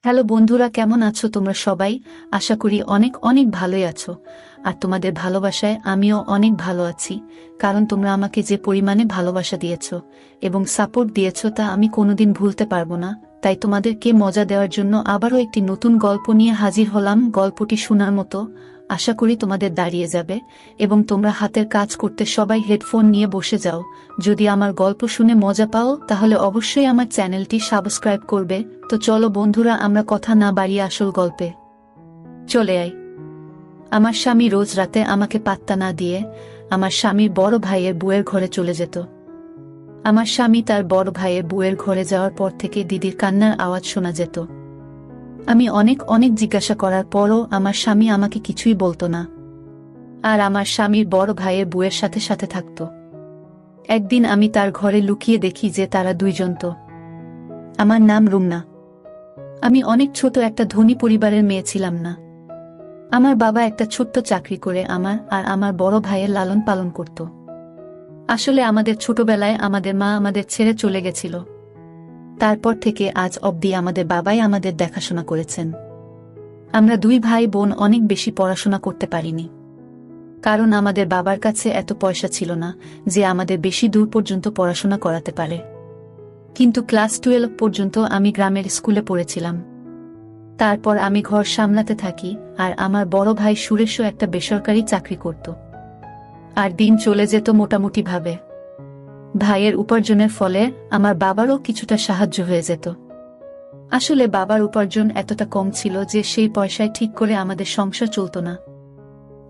Hello বন্ধুরা, কেমন আছো তোমরা সবাই? আশা করি অনেক অনেক ভালোই আছো। আর তোমাদের ভালোবাসায় আমিও অনেক ভালো আছি, কারণ তোমরা আমাকে যে পরিমাণে ভালোবাসা দিয়েছো এবং সাপোর্ট দিয়েছো তা আমি কোনোদিন ভুলতে পারবো না। তাই তোমাদেরকে মজা দেওয়ার জন্য আবারও একটি নতুন গল্প নিয়ে হাজির হলাম। গল্পটি শোনার মতো আশা করি তোমাদের দাঁড়িয়ে যাবে এবং তোমরা হাতের কাজ করতে সবাই হেডফোন নিয়ে বসে যাও। যদি আমার গল্প শুনে মজা পাও তাহলে অবশ্যই আমার চ্যানেলটি সাবস্ক্রাইব করবে। তো চলো বন্ধুরা, আমরা কথা না বাড়িয়ে আসল গল্পে চলে আই। আমার স্বামী রোজ রাতে আমাকে পাত্তা না দিয়ে আমার স্বামীর বড় ভাইয়ের বুয়ের ঘরে চলে যেত। আমার স্বামী তার বড় ভাইয়ের বুয়ের ঘরে যাওয়ার পর থেকে দিদির কান্নার আওয়াজ শোনা যেত। আমি অনেক অনেক জিজ্ঞাসা করার পরও আমার স্বামী আমাকে কিছুই বলতো না, আর আমার স্বামীর বড় ভাইয়ের বুয়ের সাথে সাথে থাকত। একদিন আমি তার ঘরে লুকিয়ে দেখি যে তারা দুইজন তো। আমার নাম রুমনা। আমি অনেক ছোট একটা ধনী পরিবারের মেয়ে ছিলাম না। আমার বাবা একটা ছোট্ট চাকরি করে আমার আর আমার বড় ভাইয়ের লালন পালন করত। আসলে আমাদের ছোটবেলায় আমাদের মা আমাদের ছেড়ে চলে গেছিল। তারপর থেকে আজ অবধি আমাদের বাবাই আমাদের দেখাশোনা করেছেন। আমরা দুই ভাই বোন অনেক বেশি পড়াশোনা করতে পারিনি, কারণ আমাদের বাবার কাছে এত পয়সা ছিল না যে আমাদের বেশি দূর পর্যন্ত পড়াশোনা করাতে পারে। কিন্তু ক্লাস 12 পর্যন্ত আমি গ্রামের স্কুলে পড়েছিলাম। তারপর আমি ঘর সামলাতে থাকি আর আমার বড় ভাই সুরেশও একটা বেসরকারি চাকরি করত। আর দিন চলে যেত মোটামুটি ভাবে। ভাইয়ের উপার্জনের ফলে আমার বাবারও কিছুটা সাহায্য হয়ে যেত। আসলে বাবার উপার্জন এতটা কম ছিল যে সেই পয়সায় ঠিক করে আমাদের সংসার চলত না।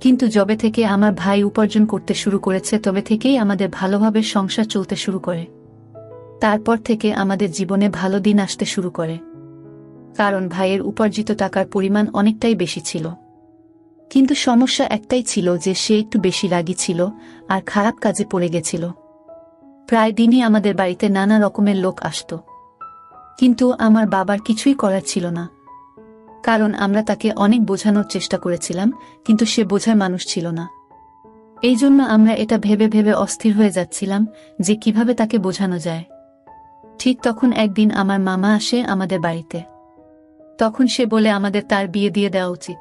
কিন্তু যবে থেকে আমার ভাই উপার্জন করতে শুরু করেছে তবে থেকেই আমাদের ভালোভাবে সংসার চলতে শুরু করে। তারপর থেকে আমাদের জীবনে ভালো দিন আসতে শুরু করে, কারণ ভাইয়ের উপার্জিত টাকার পরিমাণ অনেকটাই বেশি ছিল। কিন্তু সমস্যা একটাই ছিল যে সে একটু বেশি রাগী ছিল আর খারাপ কাজে পড়ে গেছিল। প্রায় দিনই আমাদের বাড়িতে নানা রকমের লোক আসত, কিন্তু আমার বাবার কিছুই করার ছিল না, কারণ আমরা তাকে অনেক বোঝানোর চেষ্টা করেছিলাম, কিন্তু সে বোঝার মানুষ ছিল না। এই জন্য আমরা এটা ভেবে ভেবে অস্থির হয়ে যাচ্ছিলাম যে কিভাবে তাকে বোঝানো যায়। ঠিক তখন একদিন আমার মামা আসে আমাদের বাড়িতে। তখন সে বলে আমাদের তার বিয়ে দিয়ে দেওয়া উচিত,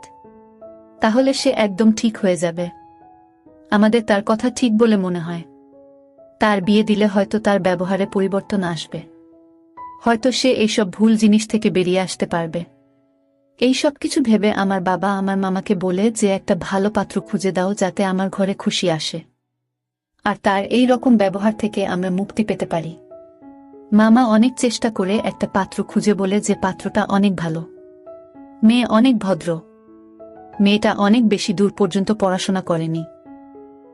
তাহলে সে একদম ঠিক হয়ে যাবে। আমাদের তার কথা ঠিক বলে মনে হয়। তার বিয়ে দিলে হয়তো তার ব্যবহারে পরিবর্তন আসবে, হয়তো সে এইসব ভুল জিনিস থেকে বেরিয়ে আসতে পারবে। এই সব কিছু ভেবে আমার বাবা আমার মামাকে বলে যে একটা ভালো পাত্র খুঁজে দাও যাতে আমার ঘরে খুশি আসে, আর তার এই রকম ব্যবহার থেকে আমরা মুক্তি পেতে পারি। মামা অনেক চেষ্টা করে একটা পাত্র খুঁজে বলে যে পাত্রটা অনেক ভালো, মেয়ে অনেক ভদ্র, মেয়েটা অনেক বেশি দূর পর্যন্ত পড়াশোনা করেনি,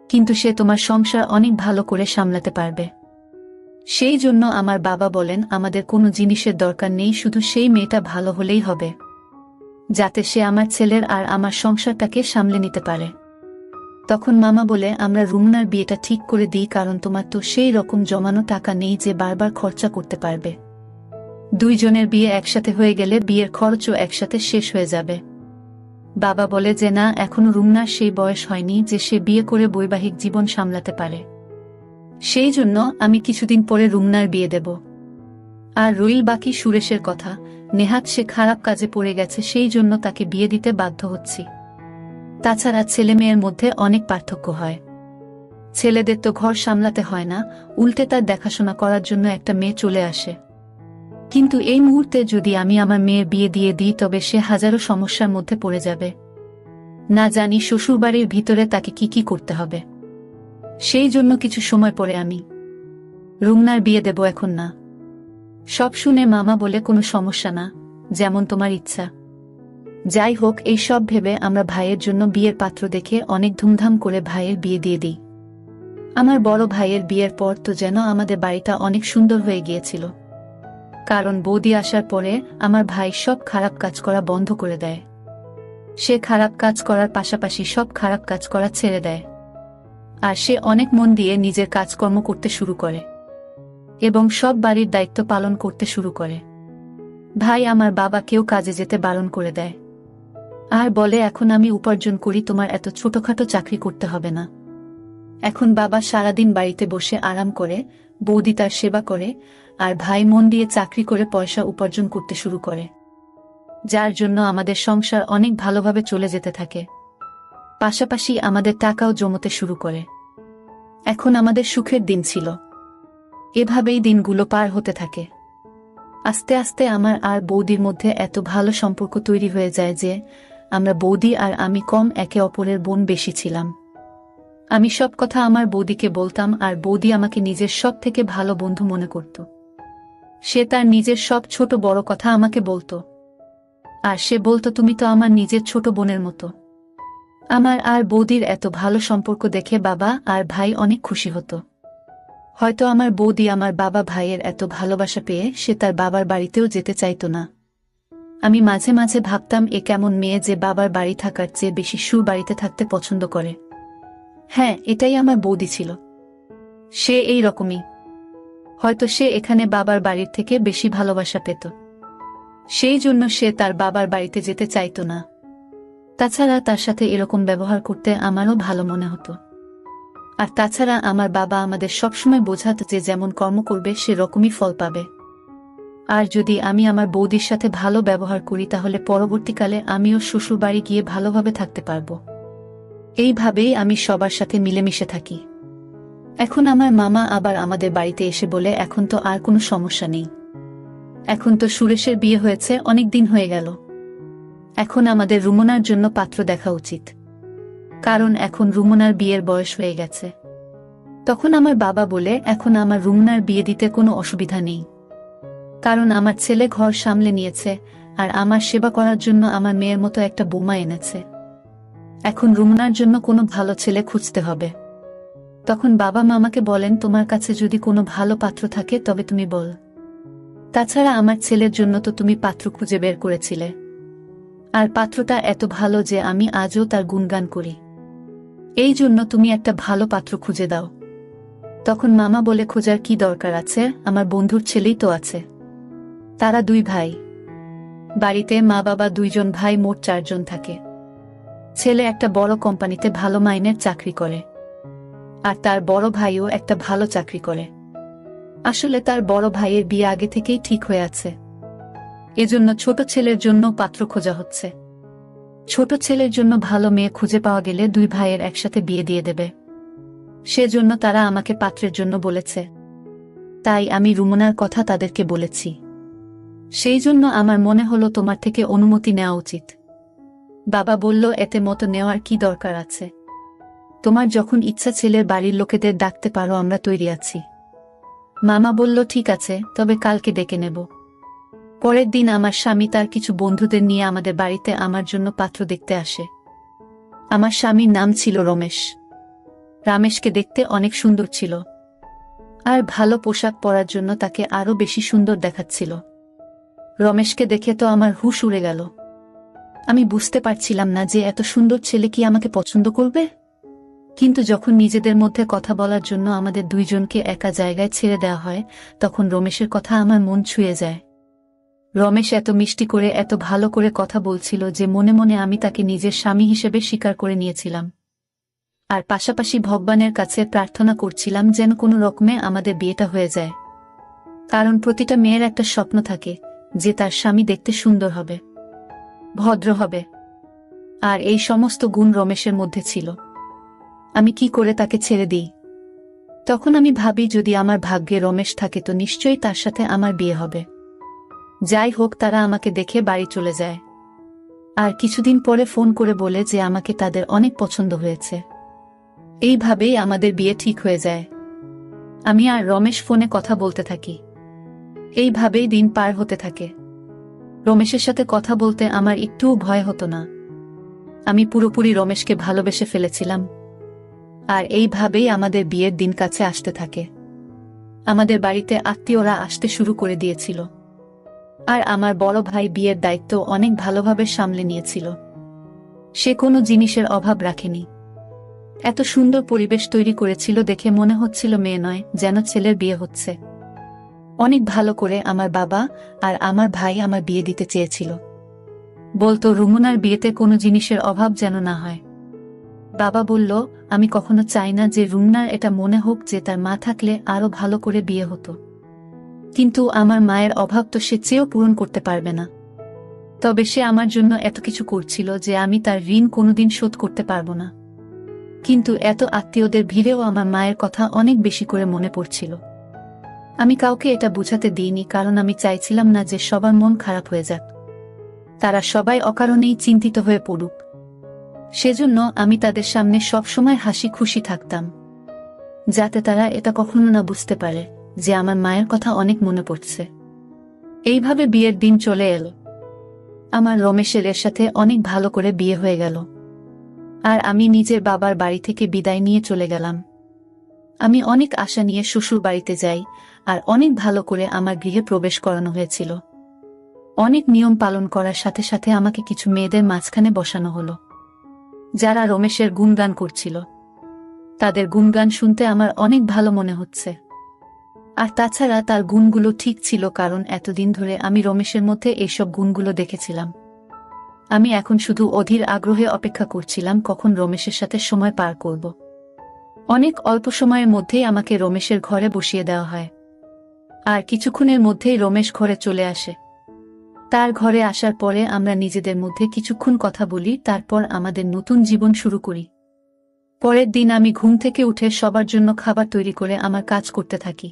কিন্তু সে তোমার সংসার অনেক ভালো করে সামলাতে পারবে। সেই জন্য আমার বাবা বলেন আমাদের কোনো জিনিসের দরকার নেই, শুধু সেই মেয়েটা ভালো হলেই হবে, যাতে সে আমার ছেলের আর আমার সংসারটাকে সামলে নিতে পারে। তখন মামা বলে আমরা রুমনার বিয়েটা ঠিক করে দিই, কারণ তোমার তো সেই রকম জমানো টাকা নেই যে বারবার খরচা করতে পারবে। দুইজনের বিয়ে একসাথে হয়ে গেলে বিয়ের খরচও একসাথে শেষ হয়ে যাবে। বাবা বলে যে না, এখনো রুমনার সেই বয়স হয়নি যে সে বিয়ে করে বৈবাহিক জীবন সামলাতে পারে। সেই জন্য আমি কিছুদিন পরে রুমনার বিয়ে দেব। আর রইল বাকি সুরেশের কথা। নেহাত সে খারাপ কাজে পড়ে গেছে, সেই জন্য তাকে বিয়ে দিতে বাধ্য হচ্ছি। তাছাড়া ছেলে মেয়ের মধ্যে অনেক পার্থক্য হয়। ছেলেদের তো ঘর সামলাতে হয় না, উল্টে তার দেখাশোনা করার জন্য একটা মেয়ে চলে আসে। কিন্তু এই মুহূর্তে যদি আমি আমার মেয়ের বিয়ে দিয়ে দিই তবে সে হাজারো সমস্যার মধ্যে পড়ে যাবে। না জানি শ্বশুরবাড়ির ভিতরে তাকে কি কি করতে হবে। সেই জন্য কিছু সময় পরে আমি রুমনার বিয়ে দেব, এখন না। সব শুনে মামা বলে কোনো সমস্যা না, যেমন তোমার ইচ্ছা। যাই হোক, এই সব ভেবে আমরা ভাইয়ের জন্য বিয়ের পাত্র দেখে অনেক ধুমধাম করে ভাইয়ের বিয়ে দিয়ে দিই। আমার বড় ভাইয়ের বিয়ের পর তো যেন আমাদের বাড়িটা অনেক সুন্দর হয়ে গিয়েছিল, কারণ বৌদি আসার পরে আমার ভাই সব খারাপ কাজ করা বন্ধ করে দেয়। সে খারাপ কাজ করার পাশাপাশি সব খারাপ কাজ করা ছেড়ে দেয়, আর সে অনেক মন দিয়ে নিজের কাজকর্ম করতে শুরু করে এবং সব বাড়ির দায়িত্ব পালন করতে শুরু করে। ভাই আমার বাবাকেও কাজে যেতে বারণ করে দেয়, আর বলে এখন আমি উপার্জন করি, তোমার এত ছোটখাটো চাকরি করতে হবে না। এখন বাবা সারাদিন বাড়িতে বসে আরাম করে, বৌদি তার সেবা করে, আর ভাই মন দিয়ে চাকরি করে পয়সা উপার্জন করতে শুরু করে। যার জন্য আমাদের সংসার অনেক ভালোভাবে চলে যেতে থাকে। পাশাপাশি আমাদের টাকাও জমতে শুরু করে। এখন আমাদের সুখের দিন ছিল। এভাবেই দিনগুলো পার হতে থাকে। আস্তে আস্তে আমার আর বৌদির মধ্যে এত ভালো সম্পর্ক তৈরি হয়ে যায় যে আমরা বৌদি আর আমি কম একে অপরের বোন বেশি ছিলাম। আমি সব কথা আমার বৌদিকে বলতাম আর বৌদি আমাকে নিজের সব থেকে ভালো বন্ধু মনে করত। সে তার নিজের সব ছোট বড় কথা আমাকে বলতো। আর সে বলতো, তুমি তো আমার নিজের ছোট বোনের মতো। আমার আর বৌদির এত ভালো সম্পর্ক দেখে বাবা আর ভাই অনেক খুশি হতো। হয়তো আমার বৌদি আমার বাবা ভাইয়ের এত ভালোবাসা পেয়ে সে তার বাবার বাড়িতেও যেতে চাইতো না। আমি মাঝে মাঝে ভাবতাম, এ কেমন মেয়ে যে বাবার বাড়ি থাকার চেয়ে বেশি বাড়িতে থাকতে পছন্দ করে। হ্যাঁ, এটাই আমার বৌদি ছিল। সে এই রকমই। হয়তো সে এখানে বাবার বাড়ির থেকে বেশি ভালোবাসা পেত, সেই জন্য সে তার বাবার বাড়িতে যেতে চাইতো না। তাছাড়া তার সাথে এরকম ব্যবহার করতে আমারও ভালো মনে হতো। আর তাছাড়া আমার বাবা আমাদের সবসময় বোঝাতো যে যেমন কর্ম করবে সে রকমই ফল পাবে। আর যদি আমি আমার বৌদির সাথে ভালো ব্যবহার করি তাহলে পরবর্তীকালে আমিও শ্বশুরবাড়ি গিয়ে ভালোভাবে থাকতে পারব। এইভাবেই আমি সবার সাথে মিলেমিশে থাকি। এখন আমার মামা আবার আমাদের বাড়িতে এসে বলে, এখন তো আর কোনো সমস্যা নেই। এখন তো সুরেশের বিয়ে হয়েছে, অনেক দিন হয়ে গেল। এখন আমাদের রুমনার জন্য পাত্র দেখা উচিত, কারণ এখন রুমনার বিয়ের বয়স হয়ে গেছে। তখন আমার বাবা বলে, এখন আমার রুমনার বিয়ে দিতে কোনো অসুবিধা নেই, কারণ আমার ছেলে ঘর সামলে নিয়েছে আর আমার সেবা করার জন্য আমার মেয়ের মতো একটা বৌমা এনেছে। এখন রুমনার জন্য কোনো ভালো ছেলে খুঁজতে হবে। তখন বাবা মামাকে বলেন, তোমার কাছে যদি কোনো ভালো পাত্র থাকে তবে তুমি বল। তাছাড়া আমার ছেলের জন্য তো তুমি পাত্র খুঁজে বের করেছিলে, আর পাত্রটা এত ভালো যে আমি আজও তার গুণগান করি। এই জন্য তুমি একটা ভালো পাত্র খুঁজে দাও। তখন মামা বলে, খোঁজার কি দরকার আছে, আমার বন্ধুর ছেলেই তো আছে। তারা 2 ভাই। বাড়িতে মা বাবা 2 জন ভাই, মোট 4 জন থাকে। ছেলে একটা বড় কোম্পানিতে ভালো মাইনের চাকরি করে, আর তার বড় ভাইও একটা ভালো চাকরি করে। আসলে তার বড় ভাইয়ের বিয়ে আগে থেকেই ঠিক হয়ে আছে। এজন্য ছোট ছেলের জন্য পাত্র খোঁজা হচ্ছে। ছোট ছেলের জন্য ভালো মেয়ে খুঁজে পাওয়া গেলে 2 ভাইয়ের একসাথে বিয়ে দিয়ে দেবে। সেজন্য তারা আমাকে পাত্রের জন্য বলেছে। তাই আমি রুমনার কথা তাদেরকে বলেছি। সেই জন্য আমার মনে হলো তোমার থেকে অনুমতি নেওয়া উচিত। বাবা বলল, এতে মতো নেওয়ার কি দরকার আছে? তোমার যখন ইচ্ছা ছেলের বাড়ির লোকেদের ডাকতে পারো, আমরা তৈরি আছি। মামা বলল, ঠিক আছে, তবে কালকে ডেকে নেব। পরের দিন আমার স্বামী তার কিছু বন্ধুদের নিয়ে আমাদের বাড়িতে আমার জন্য পাত্র দেখতে আসে। আমার স্বামীর নাম ছিল রমেশ। রমেশকে দেখতে অনেক সুন্দর ছিল, আর ভালো পোশাক পরার জন্য তাকে আরো বেশি সুন্দর দেখাচ্ছিল। রমেশকে দেখে তো আমার হুশ উড়ে গেল। আমি বুঝতে পারছিলাম না যে এত সুন্দর ছেলে কি আমাকে পছন্দ করবে। কিন্তু যখন নিজেদের মধ্যে কথা বলার জন্য আমাদের 2 জনকে একা জায়গায় ছেড়ে দেওয়া হয়, তখন রমেশের কথা আমার মন ছুঁয়ে যায়। রমেশ এত মিষ্টি করে, এত ভালো করে কথা বলছিল যে মনে মনে আমি তাকে নিজের স্বামী হিসেবে স্বীকার করে নিয়েছিলাম। আর পাশাপাশি ভগবানের কাছে প্রার্থনা করছিলাম যেন কোনো রকমে আমাদের বিয়েটা হয়ে যায়। কারণ প্রতিটা মেয়ের একটা স্বপ্ন থাকে যে তার স্বামী দেখতে সুন্দর হবে, ভদ্র হবে। আর এই সমস্ত গুণ রমেশের মধ্যে ছিল। আমি কি করে তাকে ছেড়ে দিই? তখন আমি ভাবি, যদি আমার ভাগ্যে রমেশ থাকে তো নিশ্চয়ই তার সাথে আমার বিয়ে হবে। যাই হোক, তারা আমাকে দেখে বাড়ি চলে যায়। আর কিছুদিন পরে ফোন করে বলে যে আমাকে তাদের অনেক পছন্দ হয়েছে। এইভাবেই আমাদের বিয়ে ঠিক হয়ে যায়। আমি আর রমেশ ফোনে কথা বলতে থাকি। এইভাবেই দিন পার হতে থাকে। রমেশের সাথে কথা বলতে আমার একটুও ভয় হতো না। আমি পুরোপুরি রমেশকে ভালোবেসে ফেলেছিলাম। আর এইভাবেই আমাদের বিয়ের দিন কাছে আসতে থাকে। আমাদের বাড়িতে আত্মীয়রা আসতে শুরু করে দিয়েছিল। আর আমার বড় ভাই বিয়ের দায়িত্ব অনেক ভালোভাবে সামলে নিয়েছিল। সে কোনো জিনিসের অভাব রাখেনি। এত সুন্দর পরিবেশ তৈরি করেছিল, দেখে মনে হচ্ছিল মেয়ে নয়, যেন ছেলের বিয়ে হচ্ছে। অনেক ভালো করে আমার বাবা আর আমার ভাই আমার বিয়ে দিতে চেয়েছিল। বলতো, রুমনার বিয়েতে কোনো জিনিসের অভাব যেন না হয়। বাবা বলল, আমি কখনো চাই না যে রুমনার এটা মনে হোক যে তার মা থাকলে আরো ভালো করে বিয়ে হতো। কিন্তু আমার মায়ের অভাব তো সে চেয়েও পূরণ করতে পারবে না। তবে সে আমার জন্য এত কিছু করছিল যে আমি তার ঋণ কোনোদিন শোধ করতে পারবো না। কিন্তু এত আত্মীয়দের ভিড়েও আমার মায়ের কথা অনেক বেশি করে মনে পড়ছিল। আমি কাউকে এটা বোঝাতে দিইনি, কারণ আমি চাইছিলাম না যে সবার মন খারাপ হয়ে যাক, তারা সবাই অকারণেই চিন্তিত হয়ে পড়ুক। সেজন্য আমি তাদের সামনে সবসময় হাসি খুশি থাকতাম, যাতে তারা এটা কখনো না বুঝতে পারে যে আমার মায়ের কথা অনেক মনে পড়ছে। এইভাবে বিয়ের দিন চলে এলো। আমার রমেশের এর সাথে অনেক ভালো করে বিয়ে হয়ে গেল, আর আমি নিজের বাবার বাড়ি থেকে বিদায় নিয়ে চলে গেলাম। আমি অনেক আশা নিয়ে শ্বশুর বাড়িতে যাই, আর অনেক ভালো করে আমার গৃহে প্রবেশ করানো হয়েছিল। অনেক নিয়ম পালন করার সাথে সাথে আমাকে কিছু মেয়েদের মাঝখানে বসানো হলো, যারা রমেশের গুণগান করছিল। তাদের গুণগান শুনতে আমার অনেক ভালো মনে হচ্ছে। আর তাছাড়া তার গুণগুলো ঠিক ছিল, কারণ এতদিন ধরে আমি রমেশের মধ্যে এইসব গুণগুলো দেখেছিলাম। আমি এখন শুধু অধীর আগ্রহে অপেক্ষা করছিলাম কখন রমেশের সাথে সময় পার করব। অনেক অল্প সময়ের মধ্যেই আমাকে রমেশের ঘরে বসিয়ে দেওয়া হয়, আর কিছুক্ষণের মধ্যেই রমেশ ঘরে চলে আসে। তার ঘরে আসার পরে আমরা নিজেদের মধ্যে কিছুক্ষণ কথা বলি, তারপর আমাদের নতুন জীবন শুরু করি। পরের দিন আমি ঘুম থেকে উঠে সবার জন্য খাবার তৈরি করে আমার কাজ করতে থাকি।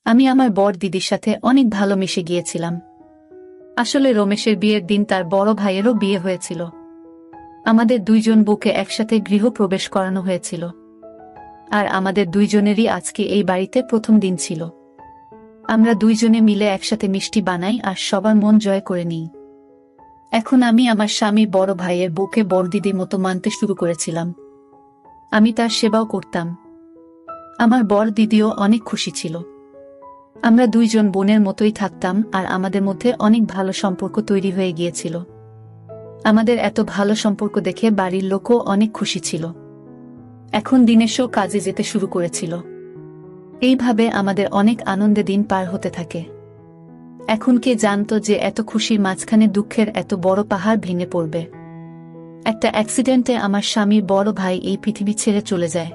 আমি আমার বড় দিদির সাথে অনেক ভালো মিশে গিয়েছিলাম। আসলে রমেশের বিয়ের দিন তার বড় ভাইয়েরও বিয়ে হয়েছিল। আমাদের দুইজন বউকে একসাথে গৃহপ্রবেশ করানো হয়েছিল, আর আমাদের দুইজনেরই আজকে এই বাড়িতে প্রথম দিন ছিল। আমরা দুইজনে মিলে একসাথে মিষ্টি বানাই আর সবার মন জয় করে নিই। এখন আমি আমার স্বামী বড় ভাইয়ের বউকে বড় দিদির মতো মানতে শুরু করেছিলাম। আমি তার সেবাও করতাম। আমার বড় দিদিও অনেক খুশি ছিল। আমরা দুইজন বোনের মতোই থাকতাম, আর আমাদের মধ্যে অনেক ভালো সম্পর্ক তৈরি হয়ে গিয়েছিল। আমাদের এত ভালো সম্পর্ক দেখে বাড়ির লোকও অনেক খুশি ছিল। এখন দিনেশও কাজে যেতে শুরু করেছিল। এইভাবে আমাদের অনেক আনন্দে দিন পার হতে থাকে। এখন কে জানতো যে এত খুশির মাঝখানে দুঃখের এত বড় পাহাড় ভেঙে পড়বে। একটা অ্যাক্সিডেন্টে আমার স্বামীর বড় ভাই এই পৃথিবী ছেড়ে চলে যায়।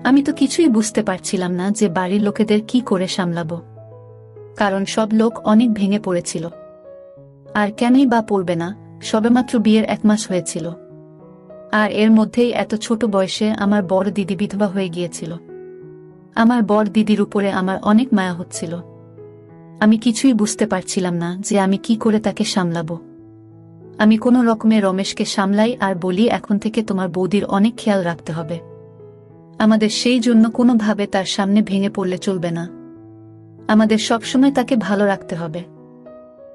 আমি তো কিছুই বুঝতে পারছিলাম না যে বাড়ির লোকেদের কি করে সামলাবো, কারণ সব লোক অনেক ভেঙে পড়েছিল। আর কেনই বা পড়বে না, সবেমাত্র বিয়ের 1 মাস হয়েছিল, আর এর মধ্যেই এত ছোট বয়সে আমার বড় দিদি বিধবা হয়ে গিয়েছিল। আমার বড় দিদির উপরে আমার অনেক মায়া হচ্ছিল। আমি কিছুই বুঝতে পারছিলাম না যে আমি কি করে তাকে সামলাবো। আমি কোনো রকমে রমেশকে সামলাই আর বলি, এখন থেকে তোমার বৌদির অনেক খেয়াল রাখতে হবে। আমাদের সেই জন্য কোনোভাবে তার সামনে ভেঙে পড়লে চলবে না। আমাদের সবসময় তাকে ভালো রাখতে হবে।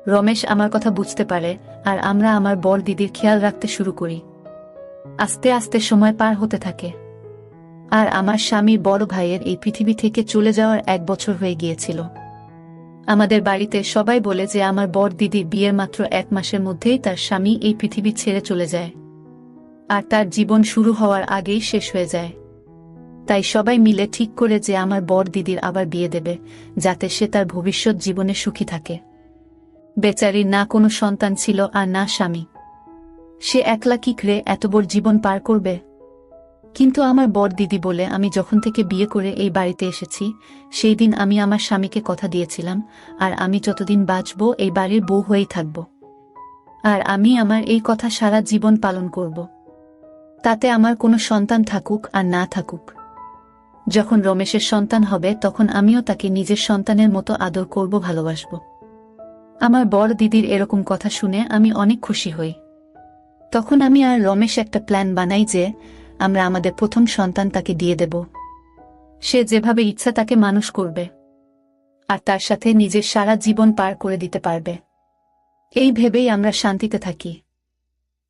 রমেশ আমার কথা বুঝতে পারে, আর আমরা আমার বড় দিদির খেয়াল রাখতে শুরু করি। আস্তে আস্তে সময় পার হতে থাকে, আর আমার স্বামী বড় ভাইয়ের এই পৃথিবী থেকে চলে যাওয়ার 1 বছর হয়ে গিয়েছিল। আমাদের বাড়িতে সবাই বলে যে আমার বড় দিদির বিয়ের মাত্র 1 মাসের মধ্যেই তার স্বামী এই পৃথিবী ছেড়ে চলে যায়, আর তার জীবন শুরু হওয়ার আগেই শেষ হয়ে যায়। তাই সবাই মিলে ঠিক করে যে আমার বড় দিদির আবার বিয়ে দেবে, যাতে সে তার ভবিষ্যৎ জীবনে সুখী থাকে। বেচারির না কোনো সন্তান ছিল আর না স্বামী। সে একলা কি করে এত বড় জীবন পার করবে? কিন্তু আমার বড় দিদি বলে আমি যখন থেকে বিয়ে করে এই বাড়িতে এসেছি, সেই দিন আমি আমার স্বামীকে কথা দিয়েছিলাম, আর আমি যতদিন বাঁচব এই বাড়ির বউ হয়েই থাকব। আর আমি আমার এই কথা সারা জীবন পালন করব। তাতে আমার কোনো সন্তান থাকুক আর না থাকুক। যখন রমেশের সন্তান হবে তখন আমিও তাকে নিজের সন্তানের মতো আদর করব, ভালোবাসব। আমার বড় দিদির এরকম কথা শুনে আমি অনেক খুশি হই। তখন আমি আর রমেশ একটা প্ল্যান বানাই যে আমরা আমাদের প্রথম সন্তান তাকে দিয়ে দেব। সে যেভাবে ইচ্ছা তাকে মানুষ করবে, আর তার সাথে নিজের সারা জীবন পার করে দিতে পারবে। এই ভেবেই আমরা শান্তিতে থাকি।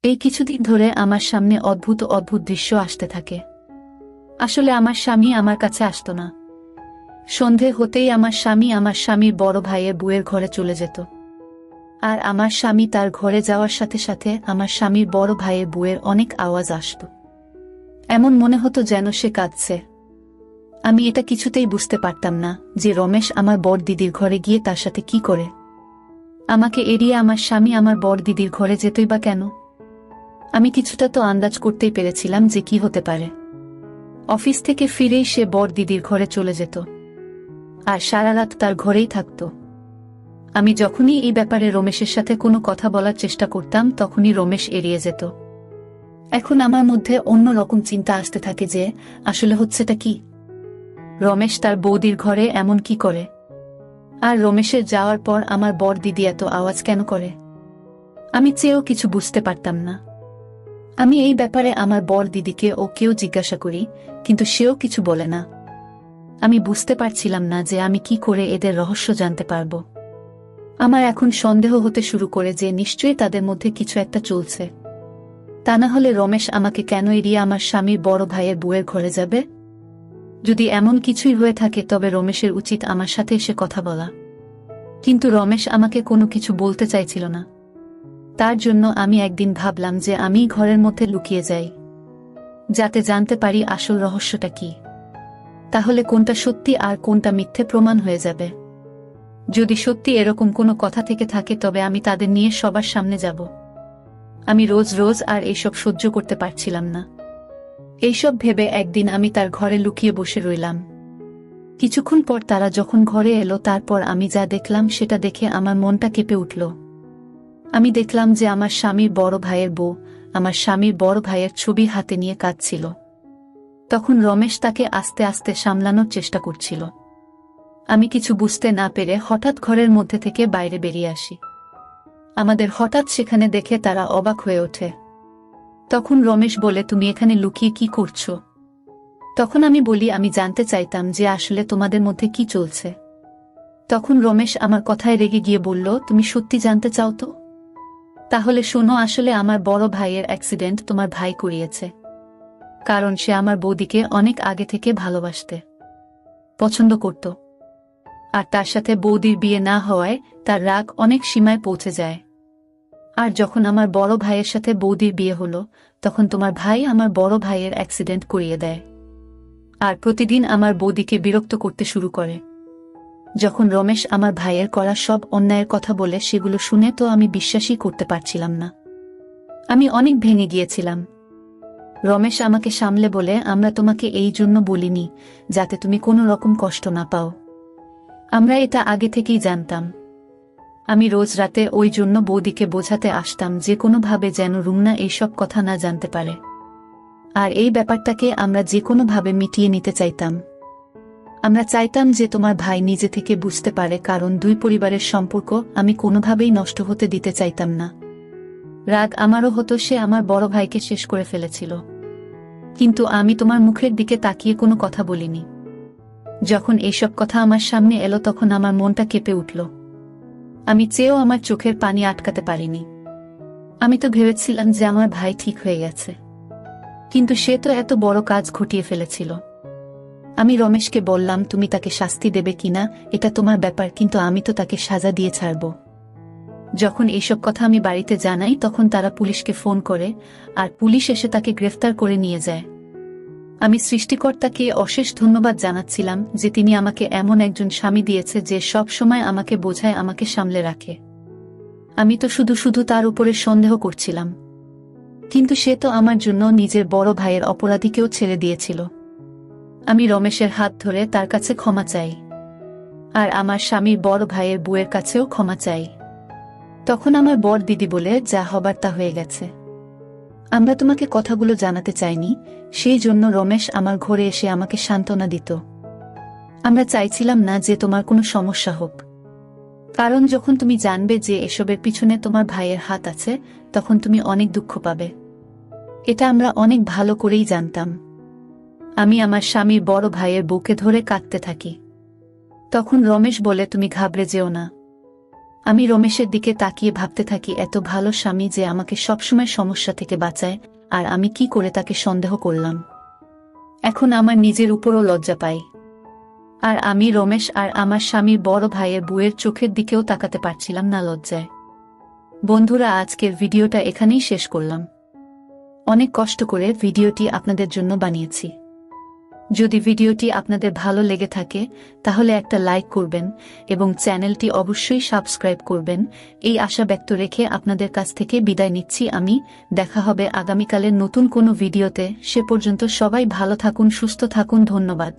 এই কিছুদিন ধরে আমার সামনে অদ্ভুত অদ্ভুত দৃশ্য আসতে থাকে। আসলে আমার স্বামী আমার কাছে আসতো না। সন্ধে হতেই আমার স্বামী আমার স্বামীর বড় ভাইয়ের বউয়ের ঘরে চলে যেত, আর আমার স্বামী তার ঘরে যাওয়ার সাথে সাথে আমার স্বামীর বড় ভাইয়ের বউয়ের অনেক আওয়াজ আসত। এমন মনে হতো যেন সে কাঁদছে। আমি এটা কিছুতেই বুঝতে পারতাম না যে রমেশ আমার বড় দিদির ঘরে গিয়ে তার সাথে কি করে। আমাকে এড়িয়ে আমার স্বামী আমার বড় দিদির ঘরে যেতই বা কেন? আমি কিছুটা তো আন্দাজ করতেই পেরেছিলাম যে কি হতে পারে। অফিস থেকে ফিরেই সে বড় দিদির ঘরে চলে যেত, আর সারা রাত তার ঘরেই থাকত। আমি যখনই এই ব্যাপারে রমেশের সাথে কোনো কথা বলার চেষ্টা করতাম তখনই রমেশ এড়িয়ে যেত। এখন আমার মধ্যে অন্য রকম চিন্তা আসতে থাকে যে আসলে হচ্ছেটা কি। রমেশ তার বৌদির ঘরে এমন কি করে, আর রমেশের যাওয়ার পর আমার বর দিদি এত আওয়াজ কেন করে? আমি চেয়েও কিছু বুঝতে পারতাম না। আমি এই ব্যাপারে আমার বর দিদিকে ও কেউ জিজ্ঞাসা করি, কিন্তু সেও কিছু বলে না। আমি বুঝতে পারছিলাম না যে আমি কি করে এদের রহস্য জানতে পারব। আমার এখন সন্দেহ হতে শুরু করে যে নিশ্চয়ই তাদের মধ্যে কিছু একটা চলছে। তা না হলে রমেশ আমাকে কেন এড়িয়ে আমার স্বামীর বড় ভাইয়ের বউয়ের ঘরে যাবে? যদি এমন কিছুই হয়ে থাকে তবে রমেশের উচিত আমার সাথে এসে কথা বলা। কিন্তু রমেশ আমাকে কোনো কিছু বলতে চাইছিল না। তার জন্য আমি একদিন ভাবলাম যে আমি ঘরের মধ্যে লুকিয়ে যাই, যাতে জানতে পারি আসল রহস্যটা কি। তাহলে কোনটা সত্যি আর কোনটা মিথ্যে প্রমাণ হয়ে যাবে। যদি সত্যি এরকম কোনো কথা থেকে থাকে তবে আমি তাদের নিয়ে সবার সামনে যাব। আমি রোজ রোজ আর এইসব সহ্য করতে পারছিলাম না। এইসব ভেবে একদিন আমি তার ঘরে লুকিয়ে বসে রইলাম। কিছুক্ষণ পর তারা যখন ঘরে এলো তারপর আমি যা দেখলাম সেটা দেখে আমার মনটা কেঁপে উঠল। আমি দেখলাম যে আমার স্বামীর বড় ভাইয়ের বউ আমার স্বামীর বড় ভাইয়ের ছবি হাতে নিয়ে কাঁদছিল। তখন রমেশ তাকে আস্তে আস্তে সামলানোর চেষ্টা করছিল। আমি কিছু বুঝতে না পেরে হঠাৎ ঘরের মধ্যে থেকে বাইরে বেরিয়ে আসি। আমাদের হঠাৎ সেখানে দেখে তারা অবাক হয়ে ওঠে। তখন রমেশ বলে, তুমি এখানে লুকিয়ে কি করছো? তখন আমি বলি, আমি জানতে চাইতাম যে আসলে তোমাদের মধ্যে কি চলছে। তখন রমেশ আমার কথায় রেগে গিয়ে বলল, তুমি সত্যি জানতে চাও তো? তাহলে শোনো, আসলে আমার বড় ভাইয়ের অ্যাক্সিডেন্ট তোমার ভাই করিয়েছে। কারণ সে আমার বৌদিকে অনেক আগে থেকে ভালোবাসতে পছন্দ করত, আর তার সাথে বৌদির বিয়ে না হওয়ায় তার রাগ অনেক সীমায় পৌঁছে যায়। আর যখন আমার বড় ভাইয়ের সাথে বৌদির বিয়ে হলো তখন তোমার ভাই আমার বড় ভাইয়ের অ্যাক্সিডেন্ট করিয়ে দেয়, আর প্রতিদিন আমার বৌদিকে বিরক্ত করতে শুরু করে। যখন রমেশ আমার ভাইয়ের করা সব অন্যায়ের কথা বলে সেগুলো শুনে তো আমি বিশ্বাসই করতে পারছিলাম না। আমি অনেক ভেঙে গিয়েছিলাম। রমেশ আমাকে সামলে বলে, আমরা তোমাকে এই জন্য বলিনি যাতে তুমি কোনো রকম কষ্ট না পাও। আমরা এটা আগে থেকেই জানতাম। আমি রোজ রাতে ওই জন্য বৌদিকে বোঝাতে আসতাম যে কোনোভাবে যেন রুমনা এইসব কথা না জানতে পারে, আর এই ব্যাপারটাকে আমরা যে কোনোভাবে মিটিয়ে নিতে চাইতাম। আমরা চাইতাম যে তোমার ভাই নিজে থেকে বুঝতে পারে, কারণ দুই পরিবারের সম্পর্ক আমি কোনোভাবেই নষ্ট হতে দিতে চাইতাম না। রাগ আমারও হতো, সে আমার বড় ভাইকে শেষ করে ফেলেছিল। কিন্তু আমি তোমার মুখের দিকে তাকিয়ে কোনো কথা বলিনি। যখন এইসব কথা আমার সামনে এলো তখন আমার মনটা কেঁপে উঠল। আমি চেয়েও আমার চোখের পানি আটকাতে পারিনি। আমি তো ভেবেছিলাম যে আমার ভাই ঠিক হয়ে গেছে, কিন্তু সে তো এত বড় কাজ ঘটিয়ে ফেলেছিল। আমি রমেশকে বললাম, তুমি তাকে শাস্তি দেবে কিনা এটা তোমার ব্যাপার, কিন্তু আমি তো তাকে সাজা দিয়ে ছাড়ব। যখন এইসব কথা আমি বাড়িতে জানাই তখন তারা পুলিশকে ফোন করে, আর পুলিশ এসে তাকে গ্রেফতার করে নিয়ে যায়। আমি সৃষ্টিকর্তাকে অশেষ ধন্যবাদ জানাচ্ছিলাম যে তিনি আমাকে এমন একজন স্বামী দিয়েছে যে সব সময় আমাকে বোঝায়, আমাকে সামলে রাখে। আমি তো শুধু শুধু তার উপরে সন্দেহ করছিলাম, কিন্তু সে তো আমার জন্য নিজের বড় ভাইয়ের অপরাধীকেও ছেড়ে দিয়েছিল। আমি রমেশের হাত ধরে তার কাছে ক্ষমা চাই, আর আমার স্বামীর বড় ভাইয়ের বউয়ের কাছেও ক্ষমা চাই। তখন আমার বর দিদি বলে, যা হবার তা হয়ে গেছে, আমরা তোমাকে কথাগুলো জানাতে চাইনি। সেই জন্য রমেশ আমার ঘরে এসে আমাকে সান্ত্বনা দিত। আমরা চাইছিলাম না যে তোমার কোনো সমস্যা হোক, কারণ যখন তুমি জানবে যে এসবের পিছনে তোমার ভাইয়ের হাত আছে তখন তুমি অনেক দুঃখ পাবে। এটা আমরা অনেক ভালো করেই জানতাম। আমি আমার স্বামীর বড় ভাইয়ের বুকে ধরে কাঁদতে থাকি। তখন রমেশ বলে, তুমি ঘাবড়ে যেও না। আমি রমেশের দিকে তাকিয়ে ভাবতে থাকি, এত ভালো স্বামী যে আমাকে সবসময় সমস্যা থেকে বাঁচায়, আর আমি কি করে তাকে সন্দেহ করলাম। এখন আমার নিজের উপরও লজ্জা পাই। আর আমি রমেশ আর আমার স্বামীর বড় ভাইয়ের বউয়ের চোখের দিকেও তাকাতে পারছিলাম না লজ্জায়। বন্ধুরা, আজকের ভিডিওটা এখানেই শেষ করলাম। অনেক কষ্ট করে ভিডিওটি আপনাদের জন্য বানিয়েছি। যদি ভিডিওটি আপনাদের ভালো লেগে থাকে তাহলে একটা লাইক করবেন এবং চ্যানেলটি অবশ্যই সাবস্ক্রাইব করবেন। এই আশা ব্যক্ত রেখে আপনাদের কাছ থেকে বিদায় নিচ্ছি আমি। দেখা হবে আগামীকালের নতুন কোনো ভিডিওতে। সে পর্যন্ত সবাই ভালো থাকুন, সুস্থ থাকুন। ধন্যবাদ।